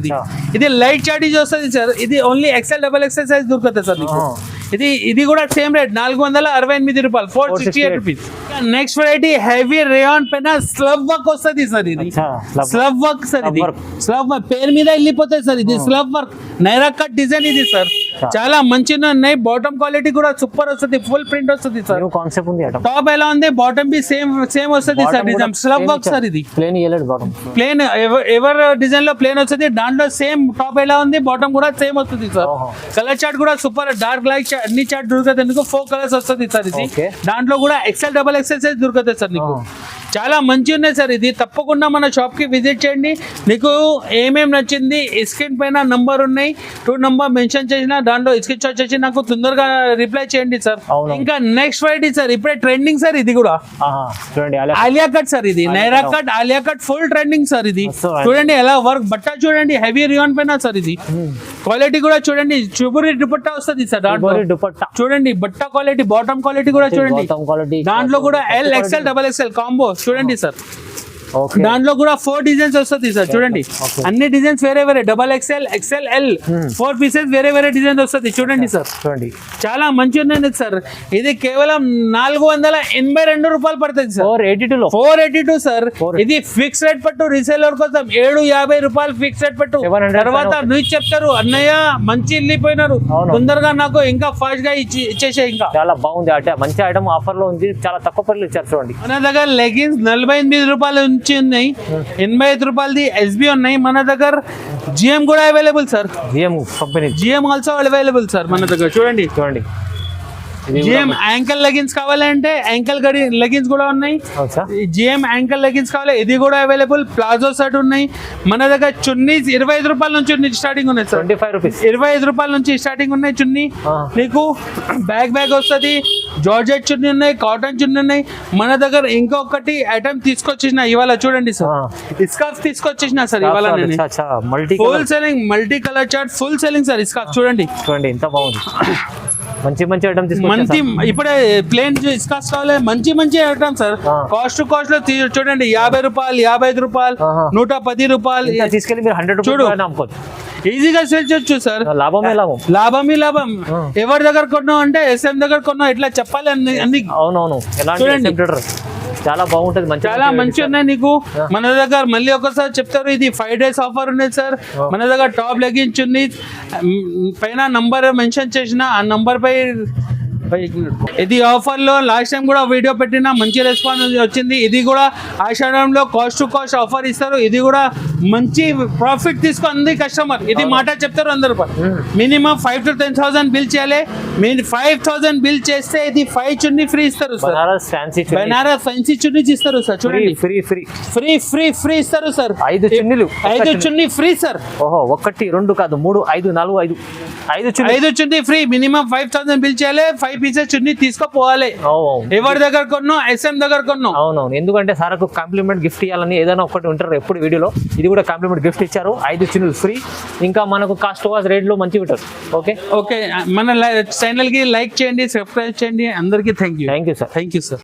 ఇది లైట్ చార్టీజ్ వస్తుంది సార్. ఇది only XL double XL size దొరుకుతుంది సార్. ఇది కూడా సేమ్ రేట్ 468 రూపాయలు. 468 rupees. Next variety heavy rayon పైన స్లబ్ వర్క్ వస్తుంది సార్. ఇది స్లబ్ వర్క్ సార్. ఇది స్లబ్ పేరు మీద వెళ్ళిపోతుంది సార్. ఇది slub work Naira cut design. ఇది సార్ చాలా మంచిగా ఉన్నాయి. బాటమ్ క్వాలిటీ కూడా సూపర్ వస్తుంది. ఫుల్ ప్రింట్ వస్తుంది సార్. కాన్సెప్ట్ ఉంది. టాప్ ఎలా ఉంది, బాటమ్ బి సేమ్ వస్తుంది sir. Design slub work sir. ఇది ప్లేన్ ఎవర్ డిజైన్ లో ప్లేన్ వస్తుంది. దాంట్లో సేమ్ టాప్ ఎలా ఉంది, బాటమ్ కూడా సేమ్ వస్తుంది సార్. కలర్ చార్ట్ కూడా సూపర్ డార్క్ లైట్ అన్ని చార్ట్ దొరుకుతుంది. ఎందుకు 4 కలర్స్ వస్తుంది సార్. ఇది దాంట్లో కూడా ఎక్స్ఎల్ డబల్ ఎక్స్ఎల్ సైజ్ దొరుకుతుంది సార్. నీకు చాలా మంచి ఉన్నాయి సార్. ఇది తప్పకుండా మన షాప్ కి విజిట్ చేయండి. నీకు ఏమేమి నచ్చింది స్క్రీన్ పైన నంబర్ ఉన్నాయి. 2 నంబర్ మెన్షన్ చేసిన దాంట్లో స్క్రీన్ షాట్ చేసి నాకు తొందరగా రిప్లై చేయండి సార్. ఇంకా నెక్స్ట్ వెరైటీ సార్ ఇప్పుడే ట్రెండింగ్ సార్. ఇది కూడా ఆలియా కట్ సార్. ఇది Naira cut Alia cut full trending sir. ఇది చూడండి ఎలా వర్క్ బట్ట చూడండి హెవీ రియాన్ పైన సార్. ఇది క్వాలిటీ కూడా చూడండి చుబురి దుపట్టా వస్తుంది సార్. చూడండి బట్ట క్వాలిటీ బాటమ్ క్వాలిటీ కూడా చూడండి. దాంట్లో కూడా L XL double XL combo చూడండి సార్. దాంట్లో కూడా 4 డిజైన్స్ వస్తుంది సార్. చూడండి అన్ని డిజైన్స్ వేరే double XL XL L 4 pieces వేరే డిజైన్ వస్తుంది. చూడండి సార్. చూడండి చాలా మంచిగా ఉంది సార్. ఇది కేవలం 482 రూపాయలు పడుతుంది సార్. 482 సార్. ఇది ఫిక్స్ రేట్ పట్టు రీసేలర్ కోసం 750 రూపాయలు ఫిక్స్ రేట్ పట్టు. తర్వాత నువ్వు చెప్తారు అన్నయ్య మంచి వెళ్ళిపోయినారు, తొందరగా నాకు ఇంకా ఫాస్ట్ గా ఇచ్చేసే. ఇంకా చాలా బాగుంది. మంచి ఐటమ్ ఆఫర్ లో ఉంది. చాలా తక్కువ పనులు ఇచ్చారు. చూడండి మన దగ్గర లెగిన్స్ 48 రూపాయలు ఉన్నాయి. 85 రూపాయలది ఎస్బి ఉన్నాయి. మన దగ్గర జిఎం కూడా available sir. GM also available sir మన దగ్గర. చూడండి జిఎం యాంకల్ లెగిన్స్ కావాలంటే యాంకల్ లెగిన్స్ కూడా ఉన్నాయి. జిఎం యాంకల్ లెగిన్స్ కావాలి, ఇది కూడా అవైలబుల్. ప్లాజో సెట్ ఉన్నాయి మన దగ్గర. చున్నీస్ 25 రూపాయల నుంచి స్టార్టింగ్ ఉన్నాయి సార్. 25 రూపాయల నుంచి స్టార్టింగ్ ఉన్నాయి చున్నీ. నీకు బ్యాగ్ వస్తుంది, జార్జెట్ చున్నీ ఉన్నాయి, కాటన్ చున్నీ ఉన్నాయి. మన దగ్గర ఇంకొకటి ఐటమ్ తీసుకొచ్చేసిన ఇవాళ చూడండి సార్, ఇస్కాఫ్ తీసుకొచ్చేసిన సార్ ఇవాళ నేను. Multi full selling, multi colour chart full selling sir. ఇస్కాఫ్ చూడండి చూడండి ఎంత బాగుంది, మంచి మంచి ఐటమ్ మంచి ఇప్పుడే ప్లేన్ ఇస్కాఫ్ కావాలి, మంచి మంచి ఐటమ్ సార్. కాస్ట్ లో చూడండి 50 రూపాయలు, 55 రూపాయలు, 110 రూపాయలు తీసుకెళ్ళి మీరు 100 రూపాయలు అమ్ముకోవచ్చు, ఈజీగా సేల్ చేయొచ్చు సార్. లాభమే లాభం, లాభమే లాభం. ఎవరి దగ్గర కొన్నావు అంటే SM దగ్గర కొన్నావు ఇట్లా చెప్పాలి అన్ని. అవునవును, ఎలాంటి చాలా బాగుంటది, మంచి చాలా మంచి ఉన్నాయి నీకు. మన దగ్గర మళ్ళీ ఒకసారి చెప్తారు, ఇది 5 days ఆఫర్ ఉన్నది సార్. మన దగ్గర టాప్ లెగిన్స్ ఉంది, పైన నంబర్ మెన్షన్ చేసిన ఆ నంబర్ పై ఇది ఆఫర్ లో లాస్ట్ టైం కూడా వీడియో పెట్టిన మంచి రెస్పాన్స్ వచ్చింది. ఇది కూడా ఆషాఢంలో కాస్ట్ టు కాస్ట్ ఆఫర్ ఇస్తారు. ఇది కూడా మంచి ప్రాఫిట్ తీసుకుంది కస్టమర్. ఇది మాట చెప్తారు అందరు. మినిమం 5 to 10,000 బిల్ చేయాలి. మీరు 5,000 బిల్ చేస్తే ఇది 5 చున్నీ ఫ్రీ ఇస్తారు సార్. బనారస్ ఫ్యాన్సీ చున్నీ ఇస్తారు సార్. చూడండి free free free free free ఇస్తారు సార్. 5 చున్నీలు, 5 చున్నీ ఫ్రీ సార్. ఓహో, 1 2 కాదు 3 5 4 5 చున్నీ ఫ్రీ. మినిమం 5,000 బిల్ చేయాలి. 5 పీసెస్ చున్నీ తీసుకోపోవాలి. ఎవరి దగ్గర కొన్నావు? SM దగ్గర కొన్నావు. అవునవును, ఎందుకంటే సార్కు కాంప్లిమెంట్ గిఫ్ట్ ఇవ్వాలని ఏదైనా ఒకటి ఉంటారు ఎప్పుడు వీడియోలో. ఇది కూడా కాంప్లిమెంట్ గిఫ్ట్ ఇచ్చారు, 5 చున్నీలు ఫ్రీ. ఇంకా మనకు కాస్ట్ వాస్ రేట్లో మంచి ఉంటారు. ఓకే ఓకే, మన ఛానల్ కి లైక్ చేయండి, సబ్స్క్రైబ్ చేయండి. అందరికీ thank you sir. Thank you sir.